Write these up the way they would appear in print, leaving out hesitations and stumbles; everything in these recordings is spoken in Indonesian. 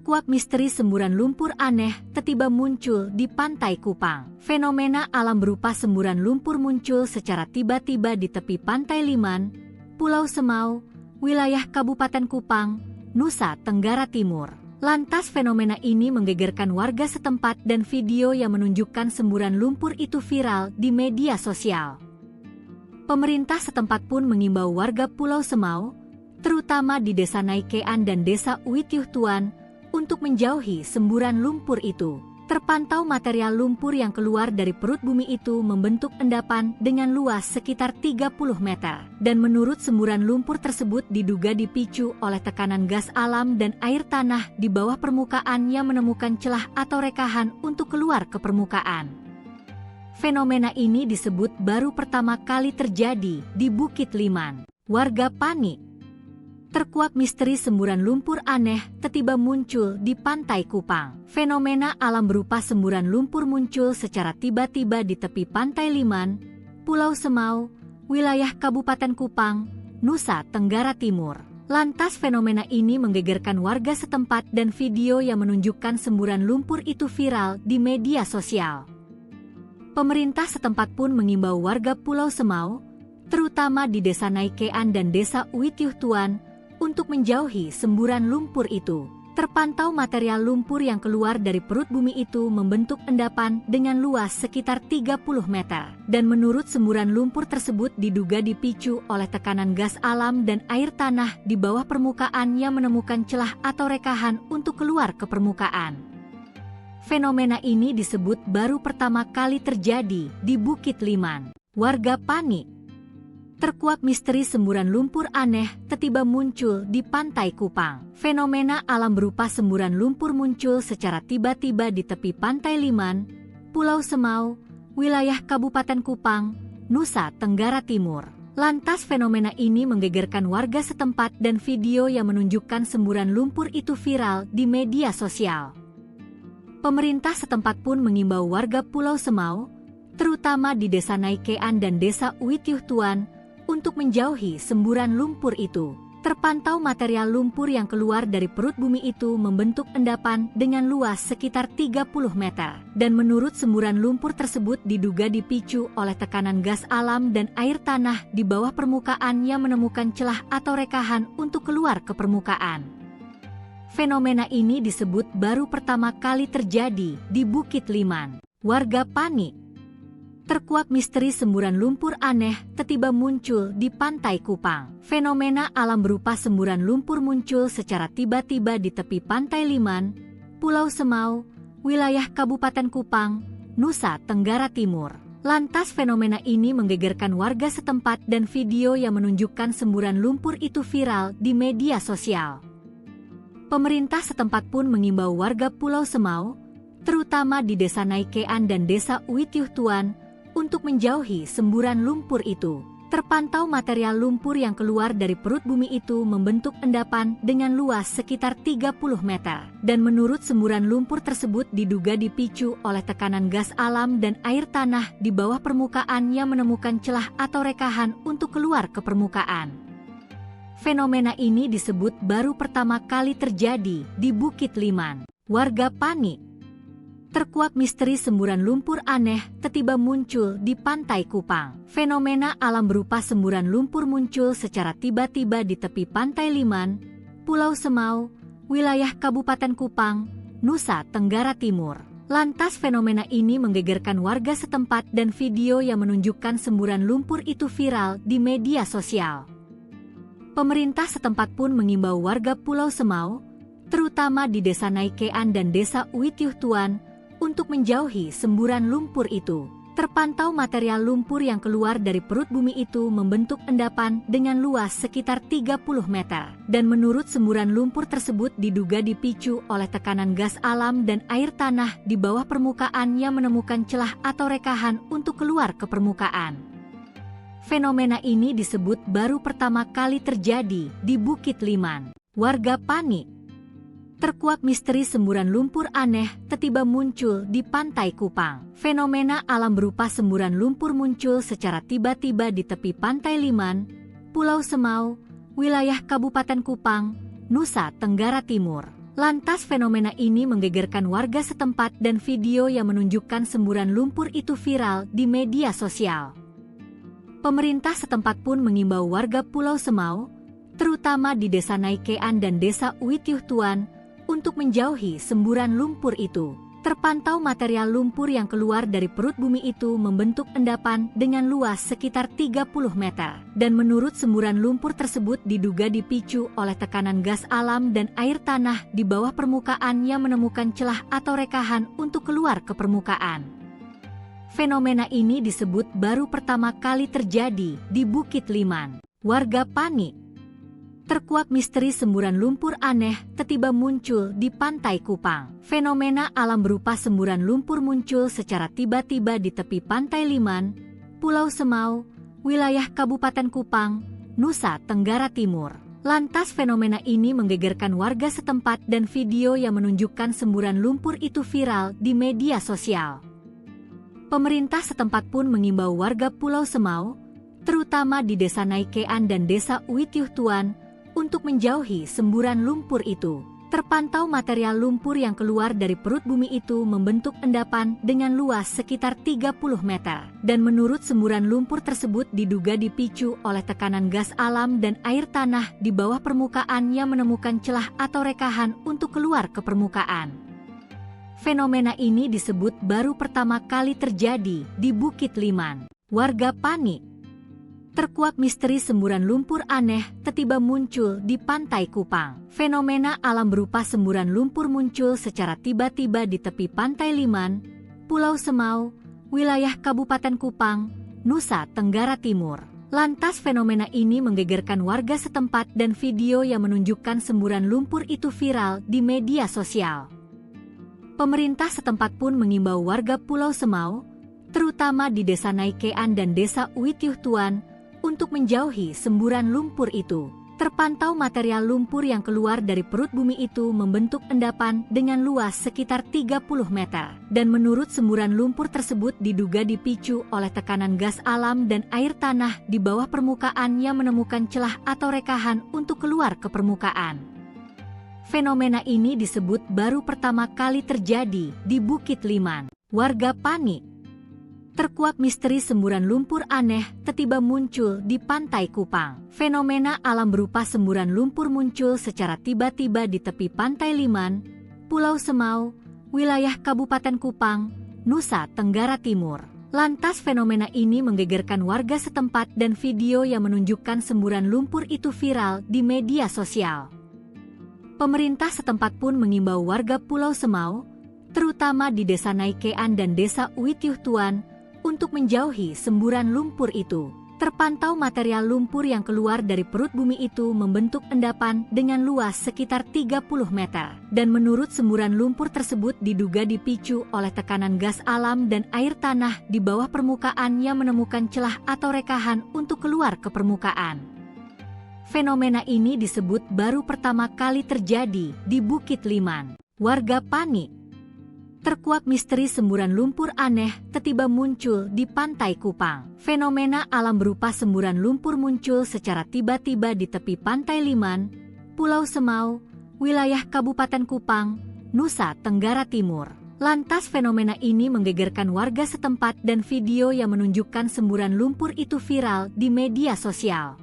Terkuak misteri semburan lumpur aneh tiba-tiba muncul di pantai Kupang. Fenomena alam berupa semburan lumpur muncul secara tiba-tiba di tepi pantai Liman, Pulau Semau, wilayah Kabupaten Kupang, Nusa Tenggara Timur. Lantas fenomena ini menggegerkan warga setempat dan video yang menunjukkan semburan lumpur itu viral di media sosial. Pemerintah setempat pun mengimbau warga Pulau Semau, terutama di Desa Naikean dan Desa Uitiuh Tuan, untuk menjauhi semburan lumpur itu. Terpantau material lumpur yang keluar dari perut bumi itu membentuk endapan dengan luas sekitar 30 meter. Dan menurut semburan lumpur tersebut diduga dipicu oleh tekanan gas alam dan air tanah di bawah permukaan yang menemukan celah atau rekahan untuk keluar ke permukaan. Fenomena ini disebut baru pertama kali terjadi di Bukit Liman. Warga panik. Terkuak misteri semburan lumpur aneh tiba-tiba muncul di pantai Kupang. Fenomena alam berupa semburan lumpur muncul secara tiba-tiba di tepi pantai Liman, Pulau Semau, wilayah Kabupaten Kupang, Nusa Tenggara Timur. Lantas fenomena ini menggegerkan warga setempat dan video yang menunjukkan semburan lumpur itu viral di media sosial. Pemerintah setempat pun mengimbau warga Pulau Semau, terutama di Desa Naikean dan Desa Uitiuh Tuan, untuk menjauhi semburan lumpur itu. Terpantau material lumpur yang keluar dari perut bumi itu membentuk endapan dengan luas sekitar 30 meter. Dan menurut semburan lumpur tersebut diduga dipicu oleh tekanan gas alam dan air tanah di bawah permukaan yang menemukan celah atau rekahan untuk keluar ke permukaan. Fenomena ini disebut baru pertama kali terjadi di Bukit Liman. Warga panik. Terkuak misteri semburan lumpur aneh tiba-tiba muncul di pantai Kupang. Fenomena alam berupa semburan lumpur muncul secara tiba-tiba di tepi pantai Liman, Pulau Semau, wilayah Kabupaten Kupang, Nusa Tenggara Timur. Lantas fenomena ini menggegerkan warga setempat dan video yang menunjukkan semburan lumpur itu viral di media sosial. Pemerintah setempat pun mengimbau warga Pulau Semau, terutama di Desa Naikean dan Desa Uitiuh Tuan, untuk menjauhi semburan lumpur itu. Terpantau material lumpur yang keluar dari perut bumi itu membentuk endapan dengan luas sekitar 30 meter. Dan menurut semburan lumpur tersebut diduga dipicu oleh tekanan gas alam dan air tanah di bawah permukaan yang menemukan celah atau rekahan untuk keluar ke permukaan. Fenomena ini disebut baru pertama kali terjadi di Bukit Liman. Warga panik. Terkuak misteri semburan lumpur aneh tiba-tiba muncul di pantai Kupang. Fenomena alam berupa semburan lumpur muncul secara tiba-tiba di tepi pantai Liman, Pulau Semau, wilayah Kabupaten Kupang, Nusa Tenggara Timur. Lantas fenomena ini menggegerkan warga setempat dan video yang menunjukkan semburan lumpur itu viral di media sosial. Pemerintah setempat pun mengimbau warga Pulau Semau, terutama di Desa Naikean dan Desa Uitiuh Tuan, untuk menjauhi semburan lumpur itu. Terpantau material lumpur yang keluar dari perut bumi itu membentuk endapan dengan luas sekitar 30 meter. Dan menurut semburan lumpur tersebut diduga dipicu oleh tekanan gas alam dan air tanah di bawah permukaan yang menemukan celah atau rekahan untuk keluar ke permukaan. Fenomena ini disebut baru pertama kali terjadi di Bukit Liman. Warga panik. Terkuak misteri semburan lumpur aneh tiba-tiba muncul di pantai Kupang. Fenomena alam berupa semburan lumpur muncul secara tiba-tiba di tepi pantai Liman, Pulau Semau, wilayah Kabupaten Kupang, Nusa Tenggara Timur. Lantas fenomena ini menggegerkan warga setempat dan video yang menunjukkan semburan lumpur itu viral di media sosial. Pemerintah setempat pun mengimbau warga Pulau Semau, terutama di Desa Naikean dan Desa Uitiuh Tuan, untuk menjauhi semburan lumpur itu. Terpantau material lumpur yang keluar dari perut bumi itu membentuk endapan dengan luas sekitar 30 meter. Dan menurut semburan lumpur tersebut diduga dipicu oleh tekanan gas alam dan air tanah di bawah permukaan yang menemukan celah atau rekahan untuk keluar ke permukaan. Fenomena ini disebut baru pertama kali terjadi di Bukit Liman. Warga panik. Terkuak misteri semburan lumpur aneh tiba-tiba muncul di pantai Kupang. Fenomena alam berupa semburan lumpur muncul secara tiba-tiba di tepi pantai Liman, Pulau Semau, wilayah Kabupaten Kupang, Nusa Tenggara Timur. Lantas fenomena ini menggegerkan warga setempat dan video yang menunjukkan semburan lumpur itu viral di media sosial. Pemerintah setempat pun mengimbau warga Pulau Semau, terutama di Desa Naikean dan Desa Uitiuh Tuan, untuk menjauhi semburan lumpur itu. Terpantau material lumpur yang keluar dari perut bumi itu membentuk endapan dengan luas sekitar 30 meter. Dan menurut semburan lumpur tersebut diduga dipicu oleh tekanan gas alam dan air tanah di bawah permukaan yang menemukan celah atau rekahan untuk keluar ke permukaan. Fenomena ini disebut baru pertama kali terjadi di Bukit Liman. Warga panik. Terkuak misteri semburan lumpur aneh tiba-tiba muncul di Pantai Kupang. Fenomena alam berupa semburan lumpur muncul secara tiba-tiba di tepi Pantai Liman, Pulau Semau, wilayah Kabupaten Kupang, Nusa Tenggara Timur. Lantas fenomena ini menggegerkan warga setempat dan video yang menunjukkan semburan lumpur itu viral di media sosial. Pemerintah setempat pun mengimbau warga Pulau Semau, terutama di Desa Naikean dan Desa Uitiuh Tuan, untuk menjauhi semburan lumpur itu. Terpantau material lumpur yang keluar dari perut bumi itu membentuk endapan dengan luas sekitar 30 meter. Dan menurut semburan lumpur tersebut diduga dipicu oleh tekanan gas alam dan air tanah di bawah permukaan yang menemukan celah atau rekahan untuk keluar ke permukaan. Fenomena ini disebut baru pertama kali terjadi di Bukit Liman. Warga panik. Terkuak misteri semburan lumpur aneh tiba-tiba muncul di Pantai Kupang. Fenomena alam berupa semburan lumpur muncul secara tiba-tiba di tepi Pantai Liman, Pulau Semau, wilayah Kabupaten Kupang, Nusa Tenggara Timur. Lantas fenomena ini menggegerkan warga setempat dan video yang menunjukkan semburan lumpur itu viral di media sosial. Pemerintah setempat pun mengimbau warga Pulau Semau, terutama di Desa Naikean dan Desa Uitiuh Tuan, untuk menjauhi semburan lumpur itu. Terpantau material lumpur yang keluar dari perut bumi itu membentuk endapan dengan luas sekitar 30 meter. Dan menurut semburan lumpur tersebut diduga dipicu oleh tekanan gas alam dan air tanah di bawah permukaan yang menemukan celah atau rekahan untuk keluar ke permukaan. Fenomena ini disebut baru pertama kali terjadi di Bukit Liman. Warga panik. Terkuak misteri semburan lumpur aneh tiba-tiba muncul di Pantai Kupang. Fenomena alam berupa semburan lumpur muncul secara tiba-tiba di tepi Pantai Liman, Pulau Semau, wilayah Kabupaten Kupang, Nusa Tenggara Timur. Lantas fenomena ini menggegerkan warga setempat dan video yang menunjukkan semburan lumpur itu viral di media sosial. Pemerintah setempat pun mengimbau warga Pulau Semau, terutama di Desa Naikean dan Desa Uitiuh Tuan, untuk menjauhi semburan lumpur itu. Terpantau material lumpur yang keluar dari perut bumi itu membentuk endapan dengan luas sekitar 30 meter. Dan menurut semburan lumpur tersebut diduga dipicu oleh tekanan gas alam dan air tanah di bawah permukaan yang menemukan celah atau rekahan untuk keluar ke permukaan. Fenomena ini disebut baru pertama kali terjadi di Bukit Liman. Warga panik. Terkuak misteri semburan lumpur aneh tiba-tiba muncul di Pantai Kupang. Fenomena alam berupa semburan lumpur muncul secara tiba-tiba di tepi Pantai Liman, Pulau Semau, wilayah Kabupaten Kupang, Nusa Tenggara Timur. Lantas fenomena ini menggegerkan warga setempat dan video yang menunjukkan semburan lumpur itu viral di media sosial.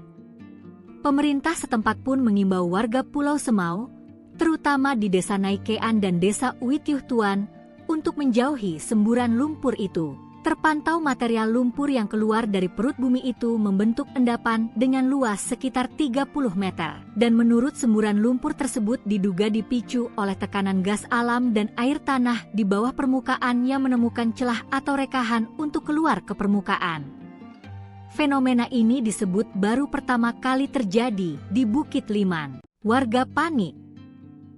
Pemerintah setempat pun mengimbau warga Pulau Semau, terutama di Desa Naikean dan Desa Uitiuh Tuan, untuk menjauhi semburan lumpur itu. Terpantau material lumpur yang keluar dari perut bumi itu membentuk endapan dengan luas sekitar 30 meter. Dan menurut semburan lumpur tersebut diduga dipicu oleh tekanan gas alam dan air tanah di bawah permukaan yang menemukan celah atau rekahan untuk keluar ke permukaan. Fenomena ini disebut baru pertama kali terjadi di Bukit Liman. Warga panik.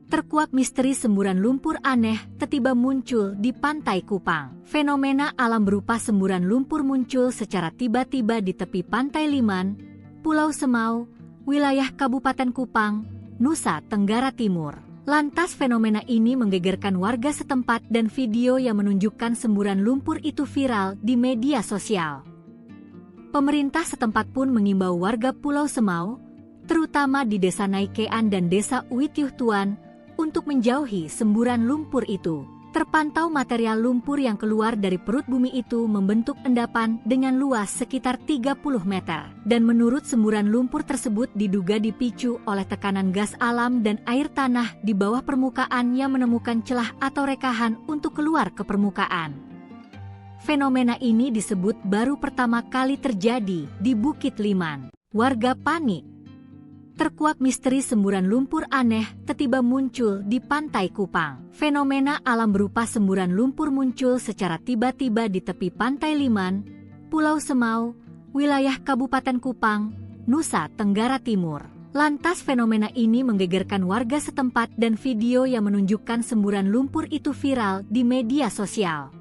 Terkuak misteri semburan lumpur aneh tiba-tiba muncul di Pantai Kupang. Fenomena alam berupa semburan lumpur muncul secara tiba-tiba di tepi Pantai Liman, Pulau Semau, wilayah Kabupaten Kupang, Nusa Tenggara Timur. Lantas fenomena ini menggegerkan warga setempat dan video yang menunjukkan semburan lumpur itu viral di media sosial. Pemerintah setempat pun mengimbau warga Pulau Semau, terutama di Desa Naikean dan Desa Uitiuh Tuan, untuk menjauhi semburan lumpur itu. Terpantau material lumpur yang keluar dari perut bumi itu membentuk endapan dengan luas sekitar 30 meter. Dan menurut semburan lumpur tersebut diduga dipicu oleh tekanan gas alam dan air tanah di bawah permukaan yang menemukan celah atau rekahan untuk keluar ke permukaan. Fenomena ini disebut baru pertama kali terjadi di Bukit Liman. Warga panik. Terkuak misteri semburan lumpur aneh tiba-tiba muncul di Pantai Kupang. Fenomena alam berupa semburan lumpur muncul secara tiba-tiba di tepi Pantai Liman, Pulau Semau, wilayah Kabupaten Kupang, Nusa Tenggara Timur. Lantas fenomena ini menggegerkan warga setempat dan video yang menunjukkan semburan lumpur itu viral di media sosial.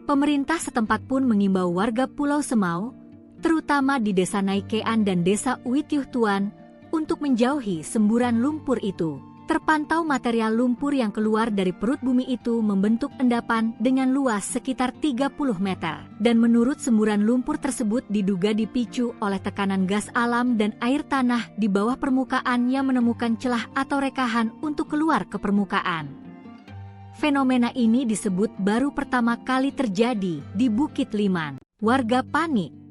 Pemerintah setempat pun mengimbau warga Pulau Semau, terutama di Desa Naikean dan Desa Uityuh Tuan, untuk menjauhi semburan lumpur itu. Terpantau material lumpur yang keluar dari perut bumi itu membentuk endapan dengan luas sekitar 30 meter. Dan menurut semburan lumpur tersebut diduga dipicu oleh tekanan gas alam dan air tanah di bawah permukaan yang menemukan celah atau rekahan untuk keluar ke permukaan. Fenomena ini disebut baru pertama kali terjadi di Bukit Liman. Warga panik.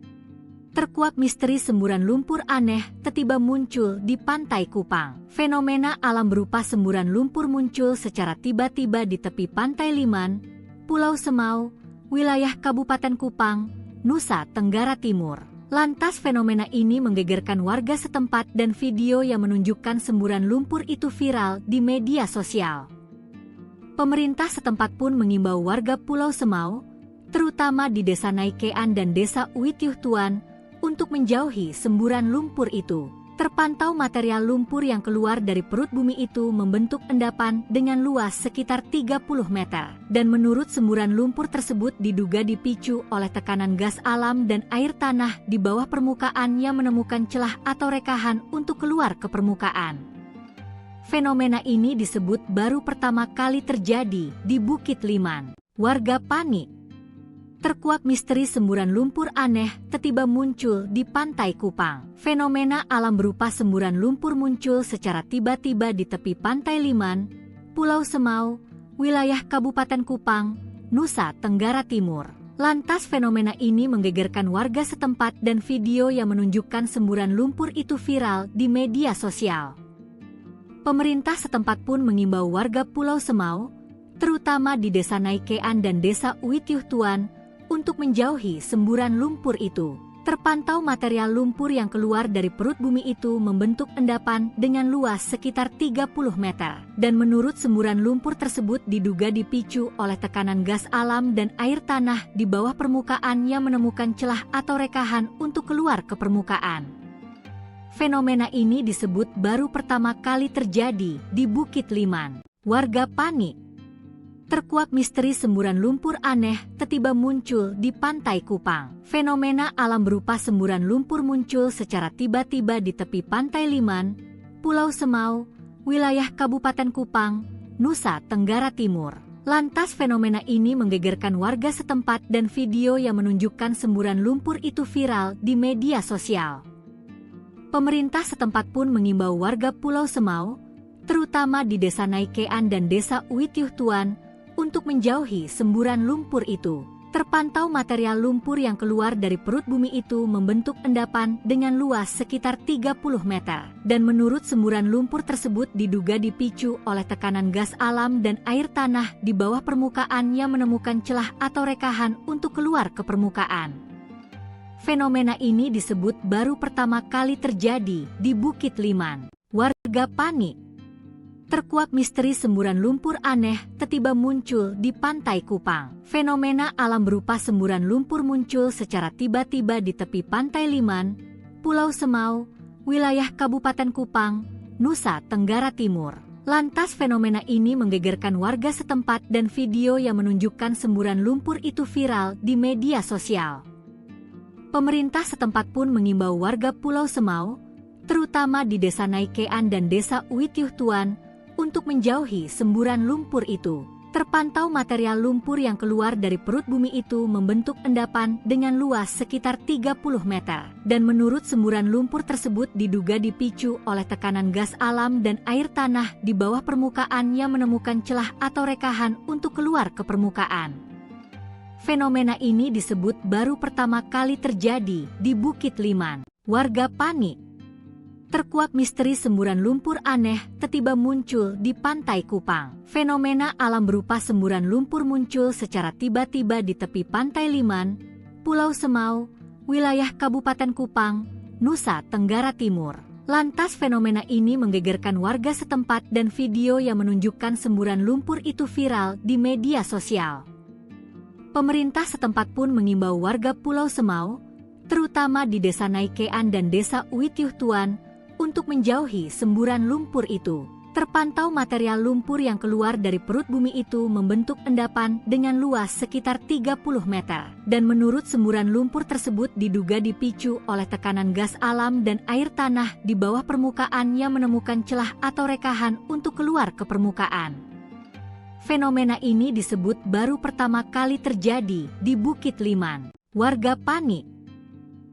Terkuak misteri semburan lumpur aneh tiba-tiba muncul di Pantai Kupang. Fenomena alam berupa semburan lumpur muncul secara tiba-tiba di tepi Pantai Liman, Pulau Semau, wilayah Kabupaten Kupang, Nusa Tenggara Timur. Lantas fenomena ini menggegerkan warga setempat dan video yang menunjukkan semburan lumpur itu viral di media sosial. Pemerintah setempat pun mengimbau warga Pulau Semau, terutama di Desa Naikean dan Desa Uityuh Tuan, untuk menjauhi semburan lumpur itu. Terpantau material lumpur yang keluar dari perut bumi itu membentuk endapan dengan luas sekitar 30 meter. Dan menurut semburan lumpur tersebut diduga dipicu oleh tekanan gas alam dan air tanah di bawah permukaan yang menemukan celah atau rekahan untuk keluar ke permukaan. Fenomena ini disebut baru pertama kali terjadi di Bukit Liman. Warga panik. Terkuak misteri semburan lumpur aneh tiba-tiba muncul di Pantai Kupang. Fenomena alam berupa semburan lumpur muncul secara tiba-tiba di tepi Pantai Liman, Pulau Semau, wilayah Kabupaten Kupang, Nusa Tenggara Timur. Lantas fenomena ini menggegerkan warga setempat dan video yang menunjukkan semburan lumpur itu viral di media sosial. Pemerintah setempat pun mengimbau warga Pulau Semau, terutama di Desa Naikean dan Desa Uityuh Tuan, untuk menjauhi semburan lumpur itu. Terpantau material lumpur yang keluar dari perut bumi itu membentuk endapan dengan luas sekitar 30 meter. Dan menurut semburan lumpur tersebut diduga dipicu oleh tekanan gas alam dan air tanah di bawah permukaan yang menemukan celah atau rekahan untuk keluar ke permukaan. Fenomena ini disebut baru pertama kali terjadi di Bukit Liman. Warga panik. Terkuak misteri semburan lumpur aneh tiba-tiba muncul di Pantai Kupang. Fenomena alam berupa semburan lumpur muncul secara tiba-tiba di tepi Pantai Liman, Pulau Semau, wilayah Kabupaten Kupang, Nusa Tenggara Timur. Lantas fenomena ini menggegerkan warga setempat dan video yang menunjukkan semburan lumpur itu viral di media sosial. Pemerintah setempat pun mengimbau warga Pulau Semau, terutama di Desa Naikean dan Desa Uityuh Tuan, untuk menjauhi semburan lumpur itu. Terpantau material lumpur yang keluar dari perut bumi itu membentuk endapan dengan luas sekitar 30 meter. Dan menurut semburan lumpur tersebut diduga dipicu oleh tekanan gas alam dan air tanah di bawah permukaan yang menemukan celah atau rekahan untuk keluar ke permukaan. Fenomena ini disebut baru pertama kali terjadi di Bukit Liman. Warga panik. Terkuak misteri semburan lumpur aneh tiba-tiba muncul di Pantai Kupang. Fenomena alam berupa semburan lumpur muncul secara tiba-tiba di tepi Pantai Liman, Pulau Semau, wilayah Kabupaten Kupang, Nusa Tenggara Timur. Lantas fenomena ini menggegerkan warga setempat dan video yang menunjukkan semburan lumpur itu viral di media sosial. Pemerintah setempat pun mengimbau warga Pulau Semau, terutama di Desa Naikean dan Desa Uityuh Tuan, untuk menjauhi semburan lumpur itu. Terpantau material lumpur yang keluar dari perut bumi itu membentuk endapan dengan luas sekitar 30 meter. Dan menurut semburan lumpur tersebut diduga dipicu oleh tekanan gas alam dan air tanah di bawah permukaan yang menemukan celah atau rekahan untuk keluar ke permukaan. Fenomena ini disebut baru pertama kali terjadi di Bukit Liman. Warga panik. Terkuak misteri semburan lumpur aneh tiba-tiba muncul di Pantai Kupang. Fenomena alam berupa semburan lumpur muncul secara tiba-tiba di tepi Pantai Liman, Pulau Semau, wilayah Kabupaten Kupang, Nusa Tenggara Timur. Lantas fenomena ini menggegerkan warga setempat dan video yang menunjukkan semburan lumpur itu viral di media sosial. Pemerintah setempat pun mengimbau warga Pulau Semau, terutama di Desa Naikean dan Desa Uitiuh Tuan, untuk menjauhi semburan lumpur itu. Terpantau material lumpur yang keluar dari perut bumi itu membentuk endapan dengan luas sekitar 30 meter. Dan menurut semburan lumpur tersebut diduga dipicu oleh tekanan gas alam dan air tanah di bawah permukaan yang menemukan celah atau rekahan untuk keluar ke permukaan. Fenomena ini disebut baru pertama kali terjadi di Bukit Liman. Warga panik.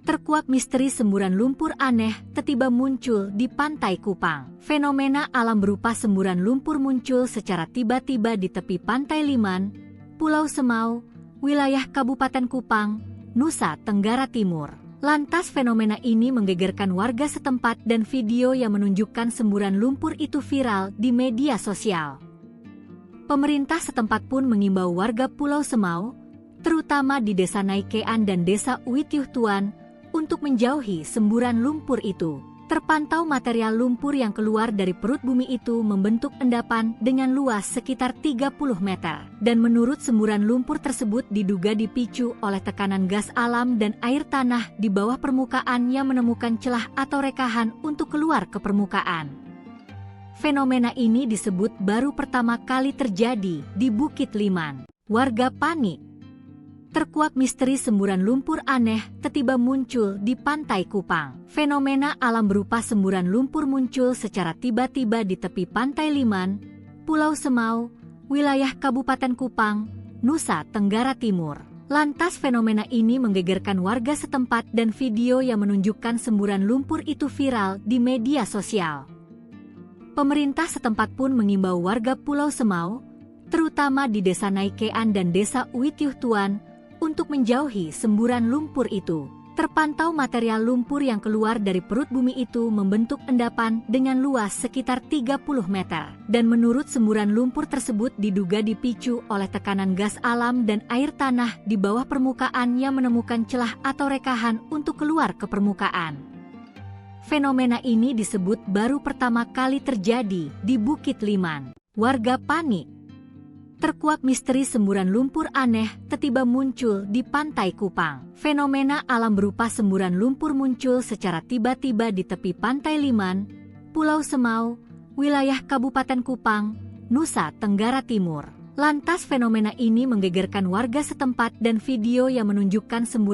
Terkuak misteri semburan lumpur aneh tiba-tiba muncul di Pantai Kupang. Fenomena alam berupa semburan lumpur muncul secara tiba-tiba di tepi Pantai Liman, Pulau Semau, wilayah Kabupaten Kupang, Nusa Tenggara Timur. Lantas fenomena ini menggegerkan warga setempat dan video yang menunjukkan semburan lumpur itu viral di media sosial. Pemerintah setempat pun mengimbau warga Pulau Semau, terutama di Desa Naikean dan Desa Uitiuh Tuan, untuk menjauhi semburan lumpur itu. Terpantau material lumpur yang keluar dari perut bumi itu membentuk endapan dengan luas sekitar 30 meter. Dan menurut semburan lumpur tersebut diduga dipicu oleh tekanan gas alam dan air tanah di bawah permukaan yang menemukan celah atau rekahan untuk keluar ke permukaan. Fenomena ini disebut baru pertama kali terjadi di Bukit Liman. Warga panik. Terkuak misteri semburan lumpur aneh tiba-tiba muncul di Pantai Kupang. Fenomena alam berupa semburan lumpur muncul secara tiba-tiba di tepi Pantai Liman, Pulau Semau, wilayah Kabupaten Kupang, Nusa Tenggara Timur. Lantas fenomena ini menggegerkan warga setempat dan video yang menunjukkan semburan lumpur itu viral di media sosial. Pemerintah setempat pun mengimbau warga Pulau Semau, terutama di Desa Naikean dan Desa Uitiuh Tuan, untuk menjauhi semburan lumpur itu. Terpantau material lumpur yang keluar dari perut bumi itu membentuk endapan dengan luas sekitar 30 meter. Dan menurut semburan lumpur tersebut diduga dipicu oleh tekanan gas alam dan air tanah di bawah permukaan yang menemukan celah atau rekahan untuk keluar ke permukaan. Fenomena ini disebut baru pertama kali terjadi di Bukit Liman. Warga panik. Terkuak misteri semburan lumpur aneh tiba-tiba muncul di Pantai Kupang. Fenomena alam berupa semburan lumpur muncul secara tiba-tiba di tepi Pantai Liman, Pulau Semau, wilayah Kabupaten Kupang, Nusa Tenggara Timur. Lantas fenomena ini menggegerkan warga setempat dan video yang menunjukkan semburan